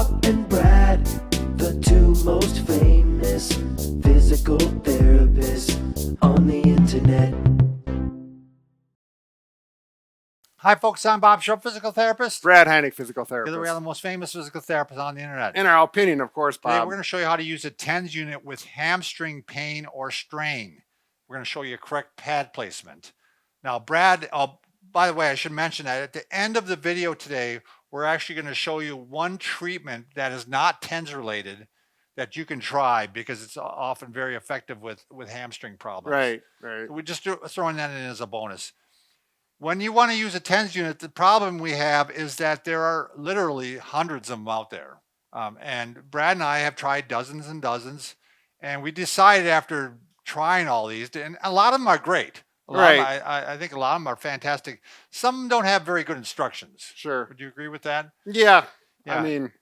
Bob and Brad, the two most famous physical therapists on the internet. Hi folks, I'm Bob Short, physical therapist. Brad Heineck, physical Together therapist. we are the most famous physical therapists on the internet. In our opinion, of course, Today Bob. we're going to show you how to use a TENS unit with hamstring pain or strain. We're going to show you correct pad placement. Now Brad, by the way, I should mention that at the end of the video today, we're actually going to show you one treatment that is not TENS related that you can try because it's often very effective with hamstring problems. Right. So we're just throwing that in as a bonus. When you want to use a TENS unit, the problem we have is that there are literally hundreds of them out there. And Brad and I have tried dozens and dozens, and we decided after trying all these, and a lot of them are great. I think a lot of them are fantastic. Some don't have very good instructions. Sure. Would you agree with that? Yeah. I mean,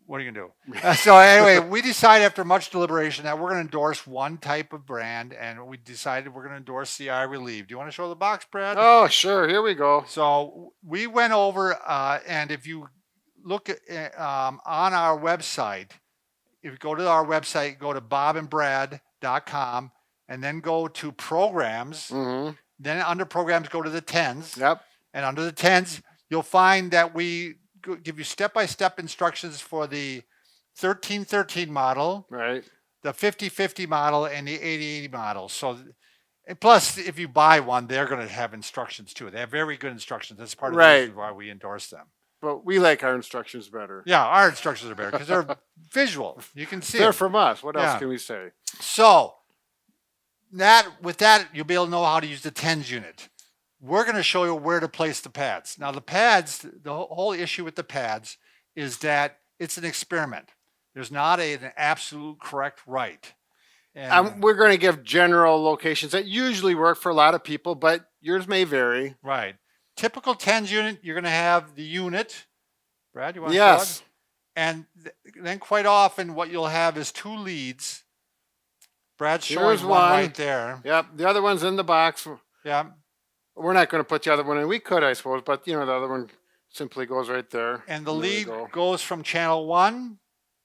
what are you going to do? So anyway, we decided after much deliberation that we're going to endorse one type of brand, and we decided we're going to endorse CI Relieve. Do you want to show the box, Brad? Oh, sure. Here we go. So we went over, and if you look at, on our website, if you go to our website, go to bobandbrad.com, and then go to programs. Mm-hmm. Then under programs, go to the TENS. Yep. And under the TENS, you'll find that we give you step-by-step instructions for the 1313 model, right, the 5050 model, and the 8080 model. So, and plus, if you buy one, they're going to have instructions too. They have very good instructions. That's part of the reason why we endorse them. But we like our instructions better. Yeah, our instructions are better because they're visual. You can see they're from us. What else can we say? So, with that, you'll be able to know how to use the TENS unit. We're going to show you where to place the pads. Now the pads, the whole issue with the pads is that it's an experiment. There's not an absolute correct right. And we're going to give general locations that usually work for a lot of people, but yours may vary. Right. Typical TENS unit, you're going to have the unit. Brad, you want to show it? And then quite often what you'll have is two leads. Brad's showing one right there. Yep. The other one's in the box. Yeah. We're not going to put the other one in. We could, I suppose, but the other one simply goes right there. And the lead goes from channel 1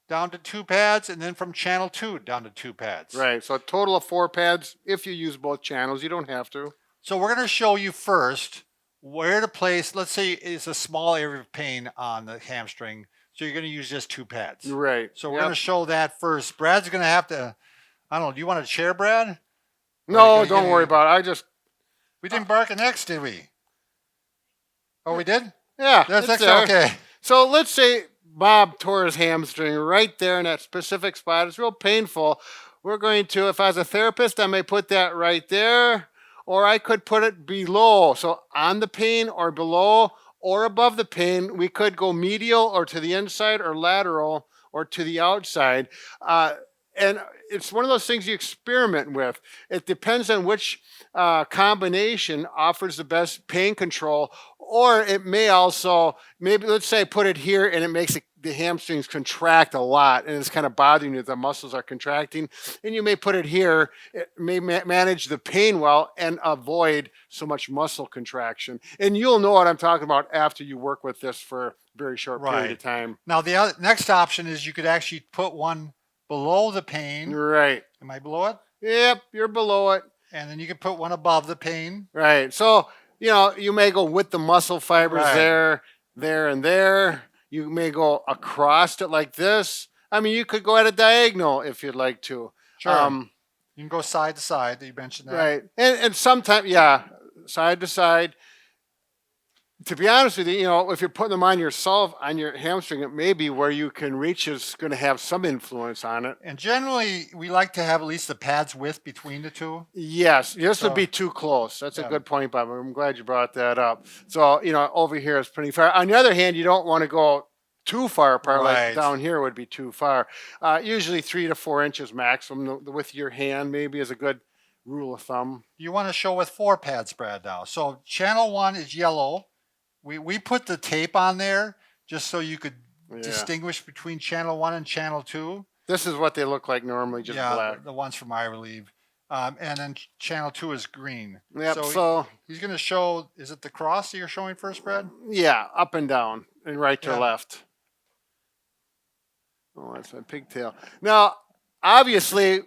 down to 2 pads, and then from channel 2 down to 2 pads. Right. So a total of 4 pads if you use both channels. You don't have to. So we're going to show you first where to place. Let's say it's a small area of pain on the hamstring, so you're going to use just 2 pads. Right. So we're going to show that first. Brad's going to have to, I don't know, do you want a chair, Brad? No, don't worry about it. We didn't bark an X, did we? Oh, we did? Yeah. That's okay. So let's say Bob tore his hamstring right there in that specific spot. It's real painful. We're going to, if I was a therapist, I may put that right there, or I could put it below. So on the pain or below or above the pain, we could go medial or to the inside or lateral or to the outside. And it's one of those things you experiment with. It depends on which combination offers the best pain control, or it may also, maybe let's say put it here and it makes the hamstrings contract a lot and it's kind of bothering you, the muscles are contracting, and you may put it here. It may manage the pain well and avoid so much muscle contraction. And you'll know what I'm talking about after you work with this for a very short period of time. Now the next option is you could actually put one below the pain. Right. Am I below it? Yep, you're below it. And then you can put one above the pain. Right. So, you may go with the muscle fibers there, and there. You may go across it like this. I mean, you could go at a diagonal if you'd like to. Sure. You can go side to side. You mentioned that. Right. And sometimes, side to side. To be honest with you, if you're putting them on yourself, on your hamstring, it may be where you can reach is going to have some influence on it. And generally, we like to have at least the pads width between the two. Yes, this would be too close. That's a good point, Bob. I'm glad you brought that up. So, over here is pretty far. On the other hand, you don't want to go too far apart. Like down here would be too far. Usually 3 to 4 inches maximum with your hand maybe is a good rule of thumb. You want to show with 4 pads, Brad, now. So channel 1 is yellow. We put the tape on there just so you could distinguish between channel 1 and channel 2. This is what they look like normally, just black. The ones from iRelieve. And then channel 2 is green. Yep, so he's going to show, is it the cross that you're showing first, Brad? Yeah, up and down and right to left. Oh, that's my pigtail. Now, obviously,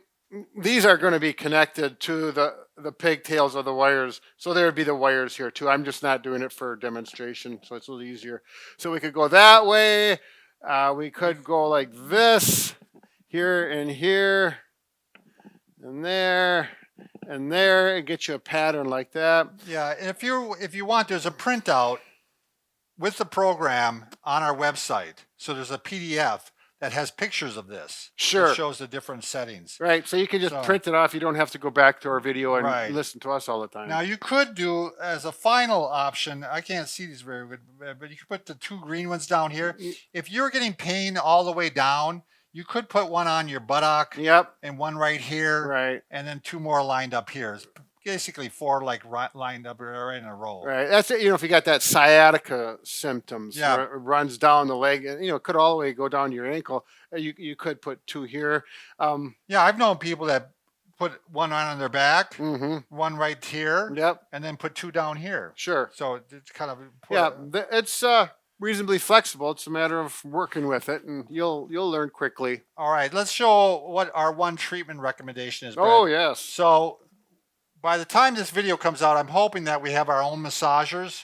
these are going to be connected to the pigtails of the wires. So there would be the wires here too. I'm just not doing it for demonstration, so it's a little easier. So we could go that way. We could go like this, here and here, and there, and there, and get you a pattern like that. Yeah, and if you want, there's a printout with the program on our website. So there's a PDF that has pictures of this. Sure. That shows the different settings. Right, so you can just print it off. You don't have to go back to our video and listen to us all the time. Now you could do, as a final option, I can't see these very good, but you could put the 2 green ones down here. If you're getting pain all the way down, you could put one on your buttock. Yep. And one right here. Right. And then 2 more lined up here. It's basically 4 like lined up right in a row. Right. That's it. If you got that sciatica symptoms, where it runs down the leg, and it could all the way go down to your ankle. You could put 2 here. Yeah, I've known people that put one on their back, Mm-hmm. one right here, Yep. and then put 2 down here. Sure. So it's kind of it's reasonably flexible. It's a matter of working with it, and you'll learn quickly. All right, let's show what our one treatment recommendation is, Brad. Oh yes. So by the time this video comes out, I'm hoping that we have our own massagers,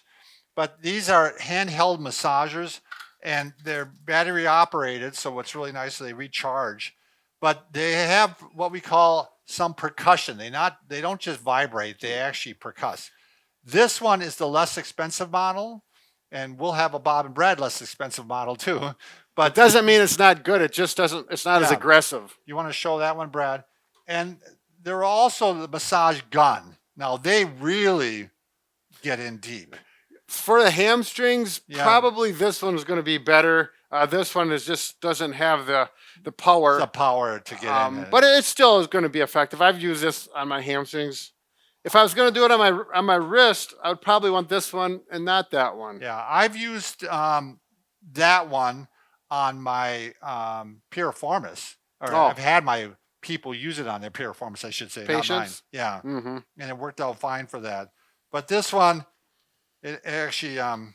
but these are handheld massagers, and they're battery operated, so what's really nice is they recharge. But they have what we call some percussion. They don't just vibrate, they actually percuss. This one is the less expensive model, and we'll have a Bob and Brad less expensive model too. But it doesn't mean it's not good. It just doesn't. It's not as aggressive. You want to show that one, Brad? And there are also the massage gun. Now they really get in deep. For the hamstrings, probably this one is going to be better. This one just doesn't have the power. The power to get in. But it still is going to be effective. I've used this on my hamstrings. If I was going to do it on my wrist, I would probably want this one and not that one. Yeah, I've used that one on my piriformis. I've had my people use it on their piriformis, I should say, Patients? not mine. Yeah, Mm-hmm. and it worked out fine for that. But this one, it actually, and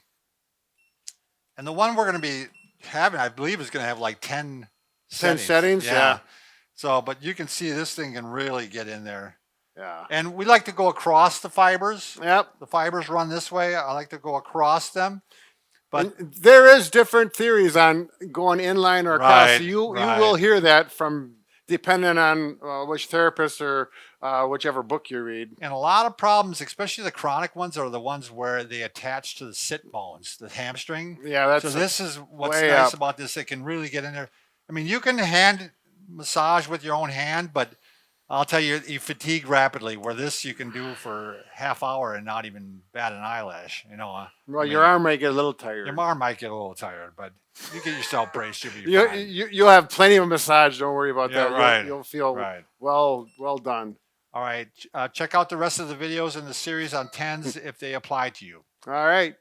the one we're going to be having, I believe, is going to have like 10 settings. 10 settings, yeah. So, but you can see this thing can really get in there. Yeah. And we like to go across the fibers. Yep. The fibers run this way. I like to go across them. But and there is different theories on going inline or across. So you will hear that from depending on which therapist or whichever book you read. And a lot of problems, especially the chronic ones, are the ones where they attach to the sit bones, the hamstring. Yeah, that's so. This is what's nice about this. It can really get in there. I mean, you can hand massage with your own hand, but I'll tell you, you fatigue rapidly. Where this you can do for half hour and not even bat an eyelash. Well, your arm might get a little tired. Your arm might get a little tired, but you get yourself braced. You'll be fine. You'll have plenty of massage. Don't worry about that. Right. You'll feel well done. All right. Check out the rest of the videos in the series on TENS if they apply to you. All right.